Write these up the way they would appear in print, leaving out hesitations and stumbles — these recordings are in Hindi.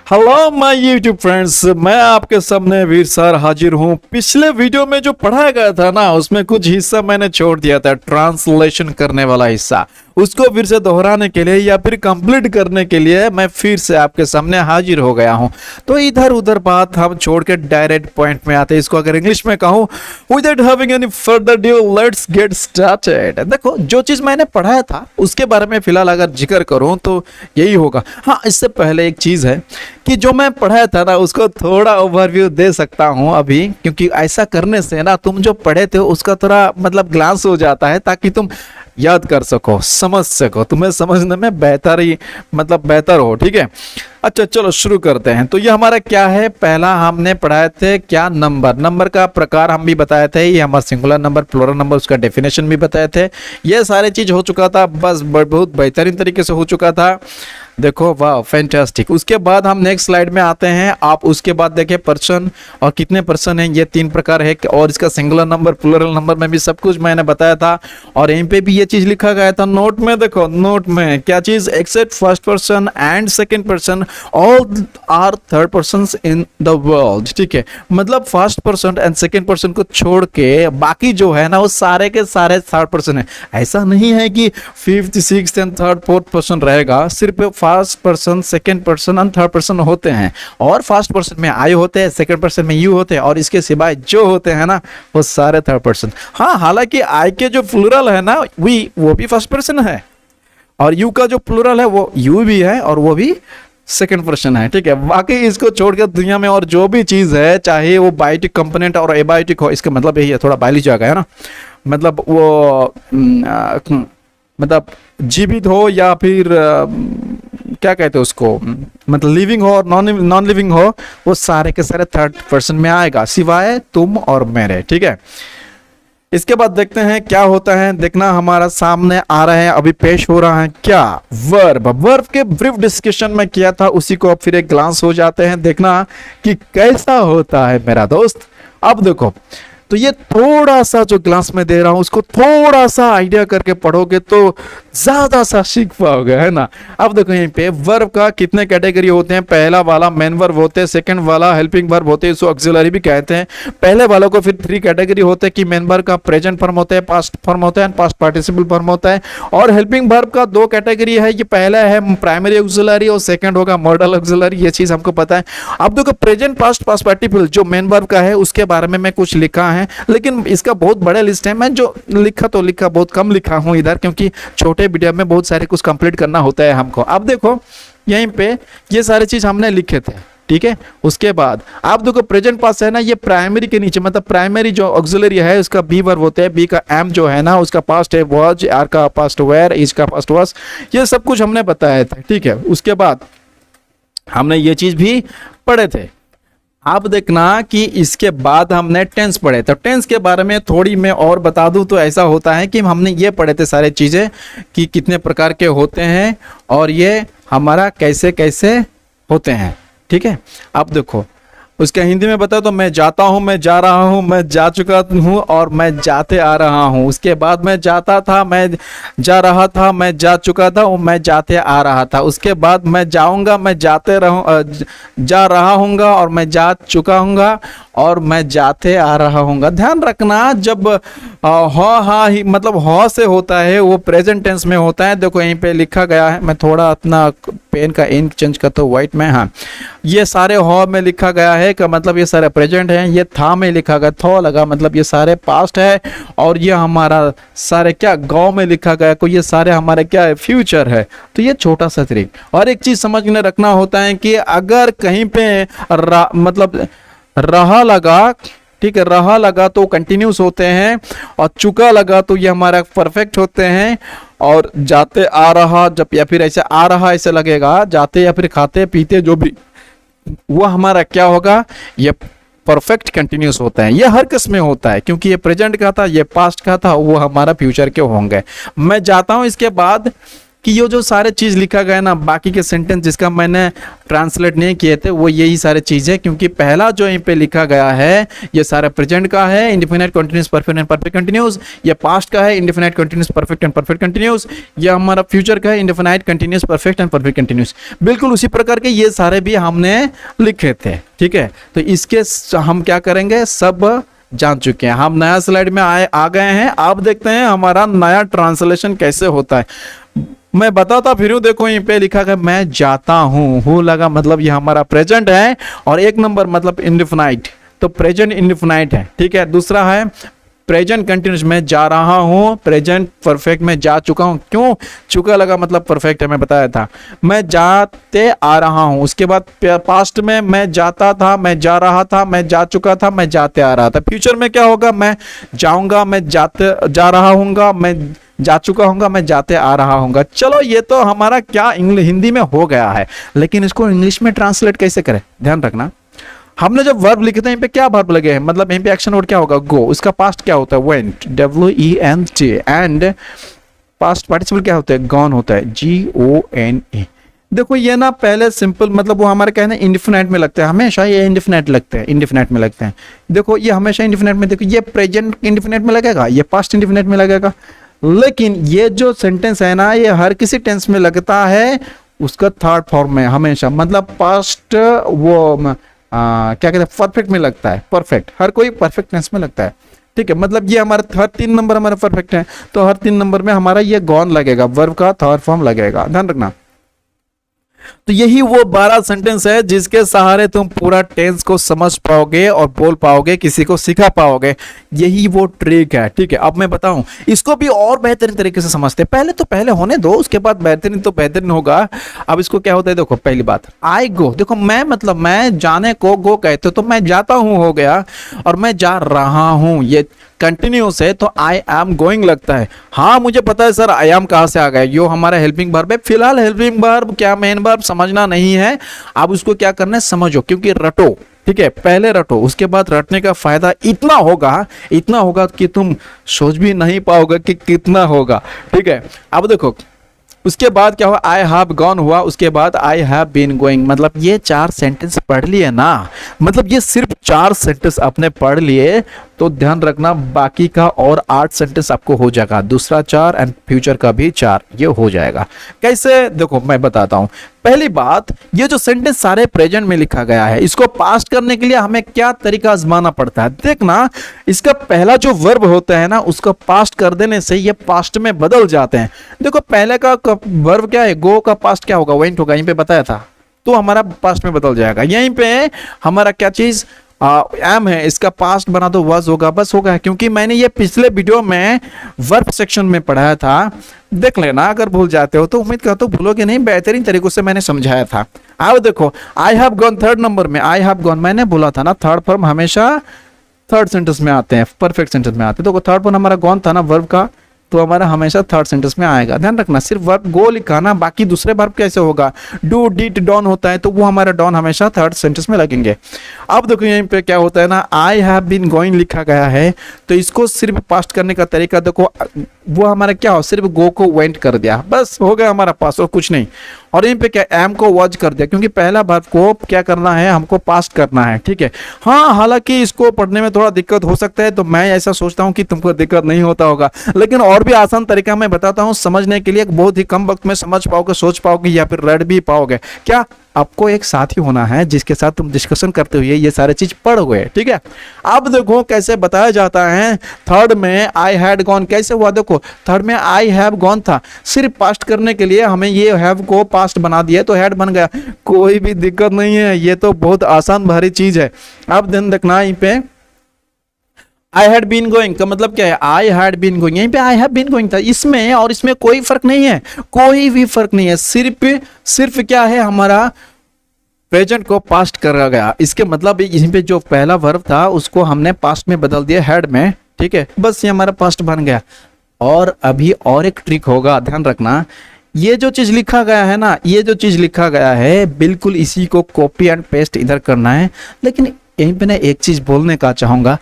हेलो माय यूट्यूब फ्रेंड्स, मैं आपके सामने वीर सर हाजिर हूँ। पिछले वीडियो में जो पढ़ाया गया था ना, उसमें कुछ हिस्सा मैंने छोड़ दिया था, ट्रांसलेशन करने वाला हिस्सा। उसको फिर से दोहराने के लिए या फिर कंप्लीट करने के लिए मैं फिर से आपके सामने हाजिर हो गया हूँ। तो इधर उधर बात हम छोड़ के डायरेक्ट पॉइंट में आते हैं। इसको अगर इंग्लिश में कहूँ, without having any further due let's get started. देखो, जो चीज़ मैंने पढ़ाया था उसके बारे में फिलहाल अगर जिक्र करूँ तो यही होगा। हाँ, इससे पहले एक चीज़ है कि जो मैं पढ़ाया था ना, उसको थोड़ा ओवरव्यू दे सकता हूँ अभी, क्योंकि ऐसा करने से ना तुम जो पढ़े थे उसका थोड़ा ग्लांस हो जाता है, ताकि तुम याद कर सको, समझ सको, तुम्हें समझने में बेहतर हो। ठीक है, अच्छा चलो शुरू करते हैं। तो ये हमारा क्या है, पहला हमने पढ़ाए थे क्या, नंबर का प्रकार हम भी बताए थे। ये हमारा सिंगुलर नंबर, प्लूरल नंबर, उसका डेफिनेशन भी बताए थे। ये सारे चीज हो चुका था, बस बहुत बेहतरीन तरीके से हो चुका था। देखो, वाह फैंटास्टिक। उसके बाद हम नेक्स्ट स्लाइड में आते हैं। आप उसके बाद देखें पर्सन और कितने पर्सन हैं, ये 3 प्रकार है। और इसका सिंगुलर नंबर, प्लूरल नंबर में भी सब कुछ मैंने बताया था। और यहीं पे भी ये चीज लिखा गया था नोट में। देखो नोट में क्या चीज, except first person and second person, all are third person in the world. ठीक है, मतलब first person and second person को छोड़ के बाकी जो है ना, वो सारे के सारे थर्ड पर्सन है। ऐसा नहीं है कि fifth, sixth and third, fourth person रहेगा। सिर्फ first person, second person and third person होते हैं। और फर्स्ट पर्सन में आई होते हैं, सेकंड पर्सन में यू होते हैं, और इसके सिवाय जो होते हैं ना, वो सारे थर्ड पर्सन। हाँ, हालांकि आई के जो प्लूरल है ना, वो भी फर्स्ट पर्सन है, और यू का जो प्लूरल है वो यू भी है, और वो भी सेकंड पर्सन है। ठीक है, बाकी इसको छोड़कर दुनिया में और जो भी चीज है, चाहे वो बायोटिक कंपोनेंट और एबायोटिक हो, इसका मतलब यही है, थोड़ा बायोलॉजी आ गया है ना, मतलब जीवित हो या फिर क्या कहते हैं उसको, मतलब लिविंग हो और नॉन लिविंग हो, वो सारे के सारे थर्ड पर्सन में आएगा, सिवाय तुम और मेरे। ठीक है, इसके बाद देखते हैं क्या होता है। देखना, हमारा सामने आ रहा है, अभी पेश हो रहा है क्या, वर्ब के ब्रीफ डिस्कशन में किया था, उसी को अब फिर एक ग्लांस हो जाते हैं। देखना कि कैसा होता है मेरा दोस्त। अब देखो, तो ये थोड़ा सा जो ग्लास में दे रहा हूं, उसको थोड़ा सा आइडिया करके पढ़ोगे तो ज्यादा सा सीख पाओगे, है ना। अब देखो, यहीं पे वर्ब का कितने कैटेगरी होते हैं। पहला वाला मेन वर्ब होते हैं, सेकंड वाला हेल्पिंग वर्ब होते हैं, इसको ऑक्सिलरी भी कहते हैं। पहले वालों को फिर 3 कैटेगरी होते हैं कि मेन वर्ब का प्रेजेंट फॉर्म होता है, पास्ट फॉर्म होता है, पास्ट पार्टिसिपल फॉर्म होता है। और हेल्पिंग वर्ब का 2 कैटेगरी है। ये पहला है प्राइमरी ऑक्सिलरी और सेकंड होगा मॉडल ऑक्सिलरी। ये चीज हमको पता है। अब देखो, प्रेजेंट, पास्ट, पास्ट पार्टिसिपल जो मेन वर्ब का है, उसके बारे में मैं कुछ लिखा है, लेकिन इसका बहुत बड़ा लिस्ट है। मैं जो लिखा बहुत कम लिखा हूं इधर, क्योंकि छोटे वीडियो में बहुत सारे कुछ कंप्लीट करना होता है हमको। अब देखो, यहीं पे ये सारे चीज हमने लिखे थे। ठीक है, उसके बाद आप देखो, प्रेजेंट पास्ट है ना, ये प्राइमरी के नीचे, मतलब प्राइमरी जो ऑक्सिलरी है उसका बी वर्ब होते हैं। बी का एम जो है ना, उसका पास्ट है वाज, आर का पास्ट वेयर, इज का पास्ट वाज। ये सब कुछ हमने बताया था। ठीक है, उसके बाद हमने ये चीज भी पढ़े थे। आप देखना कि इसके बाद हमने टेंस पढ़े। तो टेंस के बारे में थोड़ी मैं और बता दूं तो ऐसा होता है कि हमने ये पढ़े थे सारे चीज़ें कि कितने प्रकार के होते हैं और ये हमारा कैसे कैसे होते हैं। ठीक है, अब देखो, उसका हिंदी में बता तो, मैं जाता हूँ, मैं जा रहा हूँ, मैं जा चुका हूँ और मैं जाते आ रहा हूँ। उसके बाद मैं जाता था, मैं जा रहा था, मैं जा चुका था और मैं जाते आ रहा था। उसके बाद मैं जाऊँगा, मैं जा रहा हूँगा और मैं जा चुका हूँगा और मैं जाते आ रहा हूँगा। ध्यान रखना, जब ही मतलब ह से होता है, वो प्रेजेंट टेंस में होता है। देखो, यहीं पे लिखा गया है, मैं थोड़ा अपना पेन का इंक चेंज करता हूँ व्हाइट में। हाँ, ये सारे ह में लिखा गया है का मतलब ये सारे प्रेजेंट हैं। ये था में लिखा गया, थो लगा मतलब ये सारे पास्ट है। और ये हमारा सारे क्या, गाँव में लिखा गया को, ये सारे हमारे क्या है, फ्यूचर है। तो ये छोटा सा ट्रिक। और एक चीज समझ में रखना होता है कि अगर कहीं पे रहा लगा, ठीक है, रहा लगा तो कंटिन्यूस होते हैं, और चुका लगा तो ये हमारा परफेक्ट होते हैं। और जाते आ रहा, जब या फिर ऐसे आ रहा ऐसे लगेगा, जाते या फिर खाते पीते जो भी, वो हमारा क्या होगा, ये परफेक्ट कंटिन्यूस होता है। ये हर केस में होता है, क्योंकि ये प्रेजेंट का था, ये पास्ट का था, वो हमारा फ्यूचर के होंगे। मैं जाता हूँ, इसके बाद कि ये जो सारे चीज़ लिखा गया ना, बाकी के सेंटेंस जिसका मैंने ट्रांसलेट नहीं किए थे वो यही सारे चीज़ें, क्योंकि पहला जो यहीं पे लिखा गया है ये सारा प्रेजेंट का है, indefinite continuous perfect and perfect continuous. ये पास्ट का है, indefinite continuous perfect and perfect continuous. ये हमारा फ्यूचर का है, indefinite continuous perfect and perfect continuous. बिल्कुल उसी प्रकार के ये सारे भी हमने लिखे थे, ठीक है। तो इसके हम क्या करेंगे, सब जान चुके हैं। हम नया स्लाइड में आ गए हैं। आप देखते हैं हमारा नया ट्रांसलेशन कैसे होता है। मैं बताता फिर हूँ, देखो यहीं पे लिखा है मैं जाता हूँ, हूँ लगा मतलब ये हमारा प्रेजेंट है, और एक नंबर मतलब इंडेफिनाइट, तो प्रेजेंट इंडेफिनाइट है, ठीक है। दूसरा है प्रेजेंट कंटिन्यूस, मैं जा रहा हूँ, प्रेजेंट परफेक्ट में जा चुका हूँ, क्यों चुका लगा मतलब परफेक्ट है, मैं बताया था। मैं जाते आ रहा हूँ, उसके बाद पास्ट में मैं जाता था, मैं जा रहा था, मैं जा चुका था, मैं जाते आ रहा था। फ्यूचर में क्या होगा, मैं जाऊंगा, मैं जा रहा हूँगा, मैं जा चुका हूँगा, मैं जाते आ रहा हूँगा। चलो ये तो हमारा क्या हिंदी में हो गया है, लेकिन इसको इंग्लिश में ट्रांसलेट कैसे करें, ध्यान रखना। हमने जब वर्ब लिखे थे, यहीं पे क्या वर्ब लगे हैं, मतलब यहीं पे एक्शन वर्ड क्या होगा, गो। उसका पास्ट क्या होता है, went, WENT। And past participle क्या होता है, गॉन होता है, GONE। देखो ये ना पहले सिंपल मतलब वो हमारे कहने इंडेफिनाइट में लगता है, हमेशा ये इंडेफिनाइट लगते हैं, इंडेफिनाइट में लगते हैं। देखो ये हमेशा इंडेफिनाइट में, देखो ये प्रेजेंट इंडेफिनाइट में लगेगा, ये पास्ट इंडेफिनाइट में लगेगा, लेकिन ये जो सेंटेंस है ना ये हर किसी टेंस में लगता है उसका थर्ड फॉर्म में हमेशा, मतलब पास्ट वो क्या कहते हैं परफेक्ट में लगता है, परफेक्ट, हर कोई परफेक्ट टेंस में लगता है, ठीक है। मतलब ये हमारा हर 3 नंबर हमारा परफेक्ट है, तो हर 3 नंबर में हमारा ये गॉन लगेगा, वर्ब का थर्ड फॉर्म लगेगा, ध्यान रखना। तो यही वो 12 सेंटेंस है जिसके सहारे तुम पूरा टेंस को समझ पाओगे और बोल पाओगे, किसी को सिखा पाओगे। यही वो ट्रिक है, ठीक है। अब मैं बताऊं इसको भी और बेहतरीन तरीके से समझते हैं। पहले तो पहले होने दो, उसके बाद बेहतरीन तो बेहतरीन होगा। अब इसको क्या होता है, देखो पहली बात आई गो, देखो मैं मतलब मैं जाने को गो कहते हो तो मैं जाता हूं हो गया, और मैं जा रहा हूं ये कंटिन्यूस है तो आई एम गोइंग लगता है। हाँ मुझे पता है सर आई एम कहाँ से आ गया, यो हमारा हेल्पिंग वर्ब है। फिलहाल हेल्पिंग वर्ब क्या मेन वर्ब समझना नहीं है, अब उसको क्या करना है समझो, क्योंकि रटो, ठीक है। पहले रटो, उसके बाद रटने का फायदा इतना होगा कि तुम सोच भी नहीं पाओगे कि कितना होगा, ठीक है। अब देखो उसके बाद क्या हुआ, आई हैव गॉन हुआ, उसके बाद आई हैव बीन गोइंग, मतलब ये 4 सेंटेंस पढ़ लिए ना, मतलब ये सिर्फ 4 सेंटेंस आपने पढ़ लिए तो ध्यान रखना बाकी का और 8 सेंटेंस आपको हो जाएगा, दूसरा 4 एंड फ्यूचर का भी 4, ये हो जाएगा। कैसे देखो मैं बताता हूं। पहली बात, ये जो सेंटेंस सारे प्रेजेंट में लिखा गया है, इसको पास्ट करने के लिए हमें क्या तरीका आजमाना पड़ता है, देखना इसका पहला जो वर्ब होता है ना उसको पास्ट कर देने से ये पास्ट में बदल जाते हैं। देखो पहले का वर्ब क्या है, गो का पास्ट क्या होगा, वेंट होगा, यहीं पे बताया था, तो हमारा पास्ट में बदल जाएगा। यहीं पे हमारा क्या चीज एम है, इसका पास्ट बना दो वाज होगा, बस होगा, क्योंकि मैंने ये पिछले वीडियो में वर्ब सेक्शन में पढ़ाया था, देख लेना अगर भूल जाते हो तो। उम्मीद करता हूं भूलोगे नहीं, बेहतरीन तरीकों से मैंने समझाया था। अब देखो I have gone third number में, आई हैव गॉन मैंने बोला था ना थर्ड फॉर्म हमेशा थर्ड सेंटेंस में आते हैं, परफेक्ट सेंटेंस में आते हैं। तो थर्ड फॉर्म हमारा गॉन था ना वर्ब का, तो हमारा हमेशा थर्ड सेंटेंस में आएगा, ध्यान रखना। सिर्फ वर्ब गो लिखा ना, बाकी दूसरे वर्ब कैसे होगा, डू डिड डॉन होता है तो वो हमारा डॉन हमेशा थर्ड सेंटेंस में लगेंगे। अब देखो यहीं पे क्या होता है ना, आई हैव बीन गोइंग लिखा गया है तो इसको सिर्फ पास्ट करने का तरीका देखो, वो हमारा क्या हो, सिर्फ गो को वेंट कर दिया, बस हो गया हमारा पास और कुछ नहीं। और यहीं पे क्या एम को वॉच कर दिया, क्योंकि पहला वर्ब को क्या करना है, हमको पास्ट करना है, ठीक है। हाँ हालांकि इसको पढ़ने में थोड़ा दिक्कत हो सकता है, तो मैं ऐसा सोचता हूँ कि तुमको दिक्कत नहीं होता होगा, लेकिन और भी आसान तरीका मैं बताता हूँ समझने के लिए, बहुत ही कम वक्त में समझ पाओगे, सोच पाओगे या फिर रट भी पाओगे। क्या आपको एक साथी होना है जिसके साथ तुम डिस्कशन करते हुए ये सारे चीज पढ़ोगे, ठीक है। अब देखो कैसे बताया जाता है। थर्ड में आई हैड गॉन कैसे हुआ, देखो थर्ड में आई हैव गॉन था, सिर्फ पास्ट करने के लिए हमें ये हैव को पास्ट बना दिया तो हैड बन गया, कोई भी दिक्कत नहीं है, ये तो बहुत आसान भारी चीज है। अब ध्यान रखना यहीं पे आई हैड बीन गोइंग का मतलब क्या है, आई हैड बीन गोइंग, यहीं पे आई हैव बीन गोइंग था, इसमें और इसमें कोई फर्क नहीं है, कोई भी फर्क नहीं है, सिर्फ क्या है हमारा प्रेजेंट को पास्ट करा गया। इसके मतलब यहीं पे जो पहला वर्ब था उसको हमने पास्ट में बदल दिया हैड में, ठीक है, बस ये हमारा पास्ट बन गया। और अभी और एक ट्रिक होगा, ध्यान रखना, ये जो चीज लिखा गया है ना, ये जो चीज लिखा गया है बिल्कुल इसी को कॉपी एंड पेस्ट इधर करना है। लेकिन यहीं पे ना एक चीज बोलने का चाहूंगा,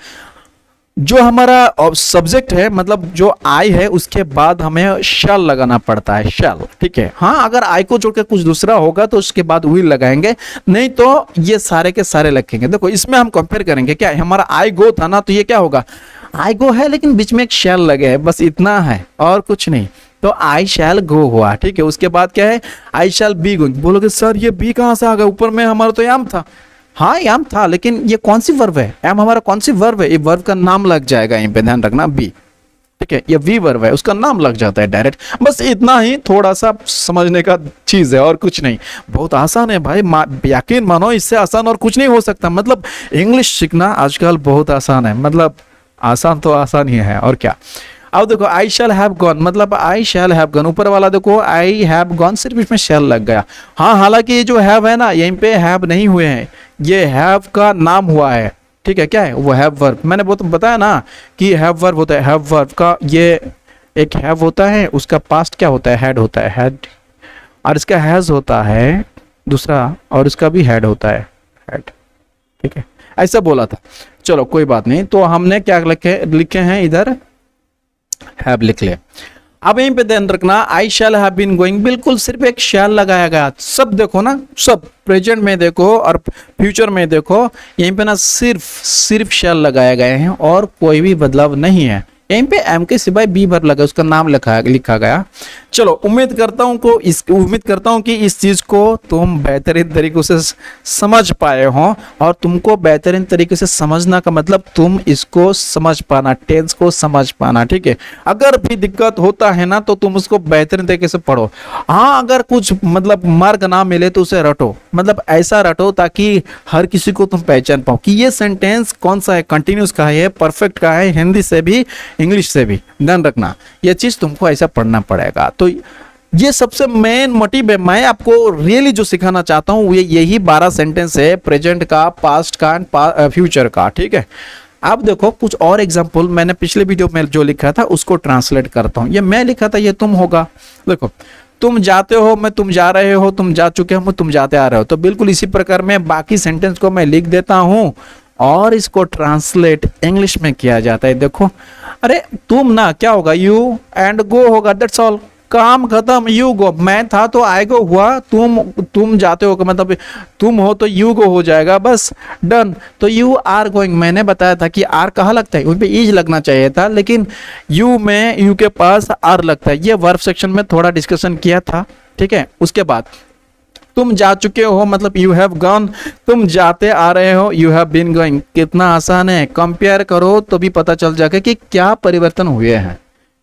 जो हमारा सब्जेक्ट है, मतलब जो आई है, उसके बाद हमें शैल लगाना पड़ता है, शैल, ठीक है। हाँ, अगर आई को जोड़ के कुछ दूसरा होगा तो उसके बाद विल लगाएंगे, नहीं तो ये सारे के सारे लगेंगे। देखो इसमें हम कंपेयर करेंगे, क्या हमारा आई गो था ना, तो ये क्या होगा, आई गो है लेकिन बीच में एक शैल लगे है, बस इतना है और कुछ नहीं, तो आई शैल गो हुआ, ठीक है। उसके बाद क्या है, आई शैल बी गोइंग। बोलोगे सर ये बी कहाँ से आ गया, ऊपर में हमारा तो एम था। हाँ एम था, लेकिन ये कौन सी वर्ब है, एम हमारा कौन सी वर्ब है, ये वर्ब का नाम लग जाएगा यहीं पे, ध्यान रखना, बी, ठीक है। ये वी वर्ब है, उसका नाम लग जाता है डायरेक्ट। बस इतना ही थोड़ा सा समझने का चीज है और कुछ नहीं, बहुत आसान है भाई, यकीन मानो इससे आसान और कुछ नहीं हो सकता। मतलब इंग्लिश सीखना आजकल बहुत आसान है, मतलब आसान तो आसान ही है और क्या। अब देखो आई शैल हैव गॉन, मतलब आई शैल हैव गॉन, ऊपर वाला देखो आई हैव गॉन, सिर्फ इसमें शैल लग गया। हाँ, हालांकि ये जो हैव है ना, यहीं पे हैव नहीं हुए हैं, ये हैव का नाम हुआ है, ठीक है। क्या है वो, हैव वर्ब। मैंने वो तो बताया ना कि हैव वर्ब होता है, हैव वर्ब का ये एक हैव होता है, उसका पास्ट क्या होता है, हैड होता है, हैड, और इसका हैज होता है दूसरा, और इसका भी हैड होता है, हैड, ठीक है। ऐसा बोला था, चलो कोई बात नहीं। तो हमने क्या लिखे हैं इधर, हैव लिख ले। अब यहीं पे ध्यान रखना, आई शैल हैव बीन गोइंग, बिल्कुल सिर्फ एक शैल लगाया गया। सब देखो ना, सब प्रेजेंट में देखो और फ्यूचर में देखो, यहीं पे ना सिर्फ शैल लगाए गए हैं और कोई भी बदलाव नहीं है। यहीं पे एम के सिवाय बी भर लगा, उसका नाम लिखा गया। चलो उम्मीद करता हूँ कि इस चीज को तुम बेहतरीन तरीके से समझ पाए हो, और तुमको बेहतरीन तरीके से समझना का मतलब तुम इसको समझ पाना, टेंस को समझ पाना, ठीक है। अगर भी दिक्कत होता है ना तो तुम उसको बेहतरीन तरीके से पढ़ो। हाँ, अगर कुछ मतलब मार्क ना मिले तो उसे रटो, मतलब ऐसा रटो ताकि हर किसी को तुम पहचान पाओ कि ये सेंटेंस कौन सा है, कंटिन्यूस का है, परफेक्ट का है, हिंदी से भी इंग्लिश से भी। ध्यान रखना ये चीज तुमको ऐसा पढ़ना पड़ेगा। तो ये सबसे मेन मोटिव है, मैं आपको रियली जो सिखाना चाहता हूं यही 12 सेंटेंस है, प्रेजेंट का, पास्ट का एंड फ्यूचर का, ठीक है। अब देखो कुछ और एग्जांपल मैंने पिछले वीडियो में जो लिखा था उसको ट्रांसलेट करता हूं। ये मैं लिखा था, ये तुम होगा। देखो, तुम जाते हो, मैं तुम जा रहे हो, तुम जा चुके हो, तुम जाते आ रहे हो। तो बिल्कुल इसी प्रकार में बाकी सेंटेंस को मैं लिख देता हूं और इसको ट्रांसलेट इंग्लिश में किया जाता है। देखो, अरे तुम ना क्या होगा, यू एंड गो होगा, दैट्स ऑल, काम खत्म। यू गो, मैं था तो आई गो हुआ, तुम जाते हो मतलब तुम हो तो यू गो हो जाएगा, बस डन। तो यू आर गोइंग, मैंने बताया था कि आर कहाँ लगता है, उन पे इज लगना चाहिए था, लेकिन यू में यू के पास आर लगता है। ये वर्ब सेक्शन में थोड़ा डिस्कशन किया था, ठीक है। उसके बाद तुम जा चुके हो मतलब यू हैव गॉन, तुम जाते आ रहे हो, यू हैव बीन गोइंग। कितना आसान है, कंपेयर करो तो भी पता चल जाएगा कि क्या परिवर्तन हुए हैं,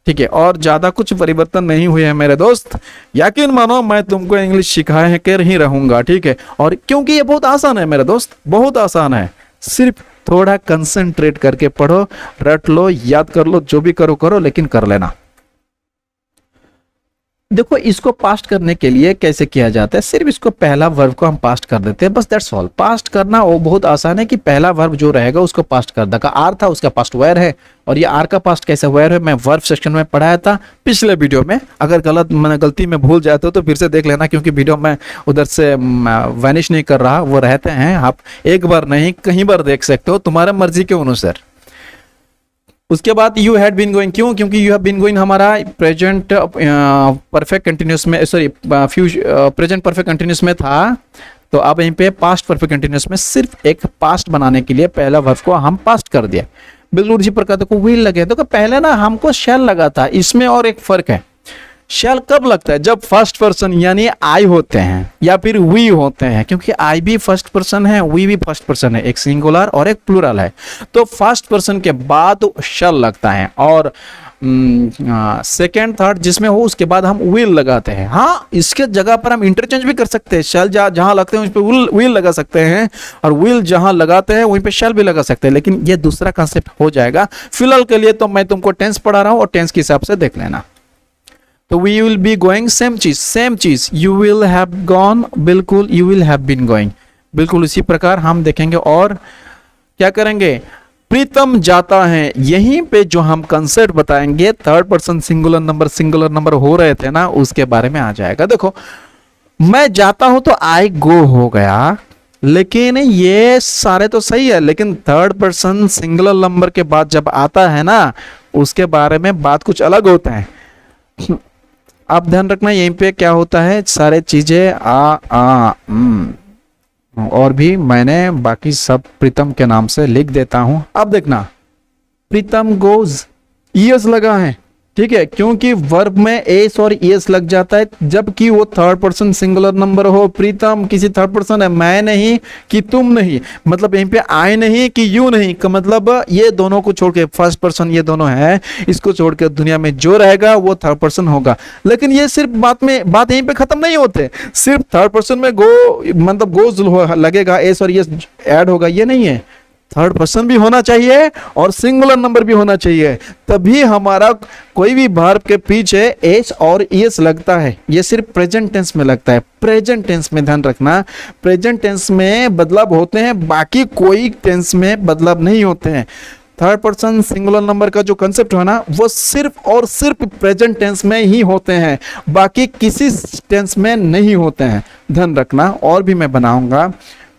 ठीक है। और ज्यादा कुछ परिवर्तन नहीं हुए हैं मेरे दोस्त, यकीन मानो मैं तुमको इंग्लिश सिखाए कर ही रहूंगा, ठीक है। और क्योंकि ये बहुत आसान है मेरे दोस्त, बहुत आसान है, सिर्फ थोड़ा कंसंट्रेट करके पढ़ो, रट लो, याद कर लो, जो भी करो करो, लेकिन कर लेना। देखो इसको पास्ट करने के लिए कैसे किया जाता है, सिर्फ इसको पहला वर्ब को हम पास्ट कर देते हैं, बस दैट्स ऑल। पास्ट करना वो बहुत आसान है कि पहला वर्ब जो रहेगा उसको पास्ट कर देगा। आर था, उसका पास्ट वेयर है, और ये आर का पास्ट कैसे वेयर है मैं वर्ब सेक्शन में पढ़ाया था पिछले वीडियो में। अगर मैंने गलती में भूल जाते हो तो फिर से देख लेना, क्योंकि वीडियो में उधर से वैनिश नहीं कर रहा, वो रहते हैं। आप एक बार नहीं कहीं बार देख सकते हो, तुम्हारे मर्जी के अनुसार। उसके बाद यू हैड बीन गोइंग, क्यों, क्योंकि यू हैव बीन गोइंग हमारा प्रेजेंट परफेक्ट कंटिन्यूस में, सॉरी प्रेजेंट परफेक्ट कंटिन्यूस में था। तो अब यहीं पे पास्ट परफेक्ट कंटिन्यूस में सिर्फ एक पास्ट बनाने के लिए पहला वर्ब को हम पास्ट कर दिया। बिल्कुल इसी प्रकार को व्हील लगे, तो पहले ना हमको शैल लगा था, इसमें और एक फर्क है। शैल कब लगता है, जब फर्स्ट पर्सन यानी आई होते हैं या फिर वी होते हैं, क्योंकि आई भी फर्स्ट पर्सन है, वी भी फर्स्ट पर्सन है, एक सिंगुलर और एक प्लूरल है। तो फर्स्ट पर्सन के बाद शैल लगता है, और सेकेंड थर्ड जिसमें हो उसके बाद हम विल लगाते हैं। हाँ, इसके जगह पर हम इंटरचेंज भी कर सकते हैं, शैल जहां लगते हैं उस पर विल लगा सकते हैं, और विल जहां लगाते हैं वहीं पे शैल भी लगा सकते हैं, लेकिन ये दूसरा कंसेप्ट हो जाएगा। फिलहाल के लिए तो मैं तुमको टेंस पढ़ा रहा हूं और टेंस के हिसाब से देख लेना। तो we will be going, same चीज, यू विल हैव गॉन, बिल्कुल you will have been going, बिल्कुल इसी प्रकार हम देखेंगे। और क्या करेंगे, प्रीतम जाता है, यहीं पे जो हम कंसेप्ट बताएंगे थर्ड पर्सन सिंगुलर नंबर हो रहे थे ना, उसके बारे में आ जाएगा। देखो मैं जाता हूं तो आई गो हो गया, लेकिन ये सारे तो सही है, लेकिन थर्ड पर्सन सिंगुलर नंबर के बाद जब आता है ना, उसके बारे में बात कुछ अलग होता है। आप ध्यान रखना यहीं पे क्या होता है, सारे चीजें और भी मैंने बाकी सब प्रीतम के नाम से लिख देता हूं। अब देखना, प्रीतम गोज, ईएस लगा है, ठीक है, क्योंकि वर्ब में एस और ईएस लग जाता है, जबकि वो थर्ड पर्सन सिंगुलर नंबर हो। प्रीतम किसी थर्ड पर्सन है, मैं नहीं कि तुम नहीं, मतलब यहीं पे आई नहीं कि यू नहीं का मतलब ये दोनों को छोड़ के, फर्स्ट पर्सन ये दोनों है, इसको छोड़ के दुनिया में जो रहेगा वो थर्ड पर्सन होगा। लेकिन ये सिर्फ बात यहीं पे खत्म नहीं होते, सिर्फ थर्ड पर्सन में गो मतलब गोज लगेगा, एस और ईएस ऐड होगा, ये नहीं है। थर्ड पर्सन भी होना चाहिए और सिंगुलर नंबर भी होना चाहिए, तभी हमारा कोई भी वर्ब के पीछे एस और ईएस लगता है। ये सिर्फ प्रेजेंट टेंस में लगता है। प्रेजेंट टेंस में ध्यान रखना, प्रेजेंट टेंस में बदलाव होते हैं, बाकी कोई टेंस में बदलाव नहीं होते हैं। थर्ड पर्सन सिंगुलर नंबर का जो कंसेप्ट है ना, वो सिर्फ और सिर्फ प्रेजेंट टेंस में ही होते हैं, बाकी किसी टेंस में नहीं होते हैं। ध्यान रखना, और भी मैं बनाऊंगा।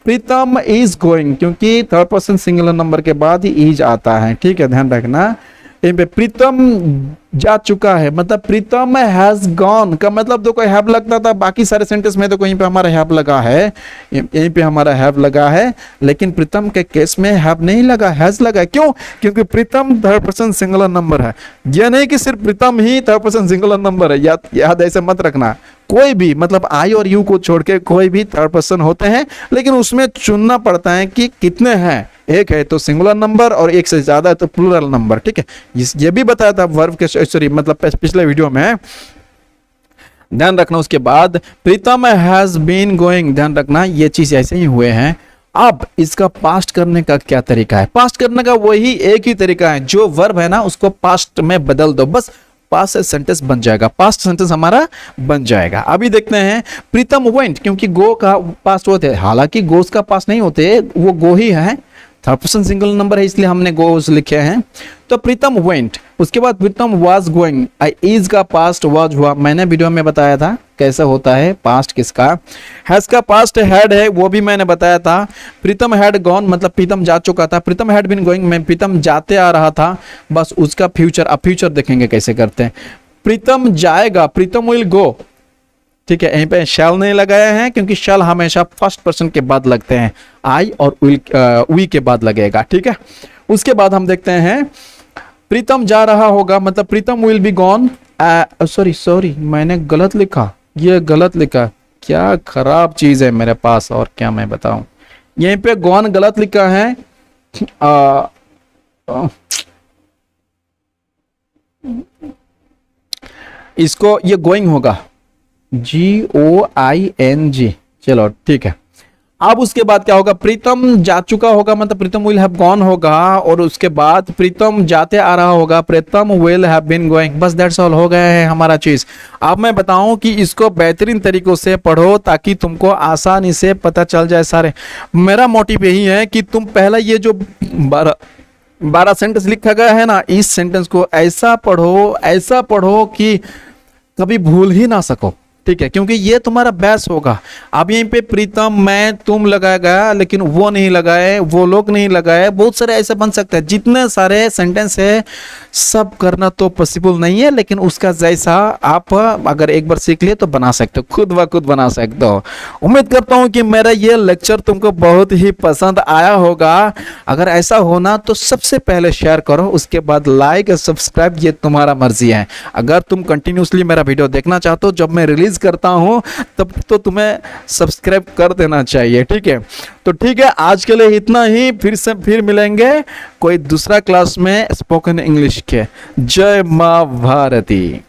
प्रीतम इज गोइंग, क्योंकि थर्ड पर्सन सिंगुलर नंबर के बाद ही इज आता है, ठीक है, ध्यान रखना। यहीं पे प्रीतम जा चुका है, मतलब प्रीतम हैज गॉन का मतलब तो कोई हैव लगता था, बाकी सारे सेंटेंस में तो कहीं पे हमारा हैव लगा है, यहीं पे हमारा हैव लगा है, लेकिन प्रीतम के केस में हैव नहीं लगा, हैज लगा। क्यों? क्योंकि प्रीतम थर्ड पर्सन सिंगुलर नंबर है। यह नहीं कि सिर्फ प्रीतम ही थर्ड पर्सन सिंगुलर नंबर है, याद ऐसे मत रखना। कोई भी मतलब आई और यू को छोड़ के कोई भी थर्ड पर्सन होते हैं, लेकिन उसमें चुनना पड़ता है कि कितने हैं। एक है तो सिंगुलर नंबर और एक से ज्यादा है तो प्लूरल नंबर, ठीक है। ये भी बताया था वर्ब के, सॉरी मतलब पिछले वीडियो में, ध्यान रखना। उसके बाद प्रीतम हैज बीन गोइंग, ध्यान रखना ये चीज ऐसे ही हुए हैं। अब इसका पास्ट करने का क्या तरीका है? पास्ट करने का वही एक ही तरीका है, जो वर्ब है ना उसको पास्ट में बदल दो, बस पास्ट सेंटेंस बन जाएगा, पास्ट सेंटेंस हमारा बन जाएगा। अभी देखते हैं प्रीतम वेंट, क्योंकि गो का पास्ट होते हैं, हालांकि गोस का पास्ट नहीं होते, वो गो ही है, थर्ड पर्सन सिंगल नंबर है इसलिए हमने गोस लिखे हैं। तो प्रीतम वेंट, उसके बाद प्रीतम वाज गोइंग, इज का पास्ट वाज हुआ, मैंने वीडियो में बताया था कैसा होता है पास्ट किसका। हैज का पास्ट हैड है, वो भी मैंने बताया था। प्रीतम हैड गॉन मतलब प्रीतम जा चुका था। प्रीतम हैड बीन गोइंग में प्रीतम जाते आ रहा था, बस उसका फ्यूचर। अब फ्यूचर देखेंगे कैसे करते हैं। प्रीतम जाएगा, प्रीतम विल गो, ठीक है, यहीं पे शैल नहीं लगाया है क्योंकि शैल हमेशा फर्स्ट पर्सन के बाद लगते हैं, आई और विल वी के बाद लगेगा, ठीक है। उसके बाद हम देखते हैं प्रीतम जा रहा होगा, मतलब प्रीतम विल बी गॉन, सॉरी मैंने गलत लिखा, ये गलत लिखा, क्या खराब चीज है मेरे पास, और क्या मैं बताऊं। यहीं पे गॉन गलत लिखा है, इसको ये गोइंग होगा, GOING, चलो ठीक है। अब उसके बाद क्या होगा, प्रीतम जा चुका होगा मतलब प्रीतम विल हैव गॉन होगा, और उसके बाद प्रीतम जाते आ रहा होगा, प्रीतम विल हैव बीन गोइंग, बस दैट्स ऑल, हो गया है हमारा चीज। अब मैं बताऊं कि इसको बेहतरीन तरीकों से पढ़ो ताकि तुमको आसानी से पता चल जाए सारे। मेरा मोटिव यही है कि तुम पहला ये जो 12 सेंटेंस लिखा गया है ना, इस सेंटेंस को ऐसा पढ़ो कि कभी भूल ही ना सको, ठीक है, क्योंकि ये तुम्हारा बेस होगा। अब यहीं पे प्रीतम मैं तुम लगाया गया, लेकिन वो नहीं लगाए, वो लोग नहीं लगाए, बहुत सारे ऐसे बन सकते हैं। जितने सारे सेंटेंस है सब करना तो पॉसिबल नहीं है, लेकिन उसका जैसा आप अगर एक बार सीख लिए तो बना सकते हो, खुद ब खुद बना सकते हो। उम्मीद करता हूं कि मेरा ये लेक्चर तुमको बहुत ही पसंद आया होगा। अगर ऐसा होना तो सबसे पहले शेयर करो, उसके बाद लाइक और सब्सक्राइब, ये तुम्हारा मर्जी है। अगर तुम कंटिन्यूसली मेरा वीडियो देखना चाहते हो, जब मैं रिलीज करता हूं तब तो तुम्हें सब्सक्राइब कर देना चाहिए, ठीक है। तो ठीक है, आज के लिए इतना ही, फिर मिलेंगे कोई दूसरा क्लास में स्पोकन इंग्लिश के। जय मां भारती।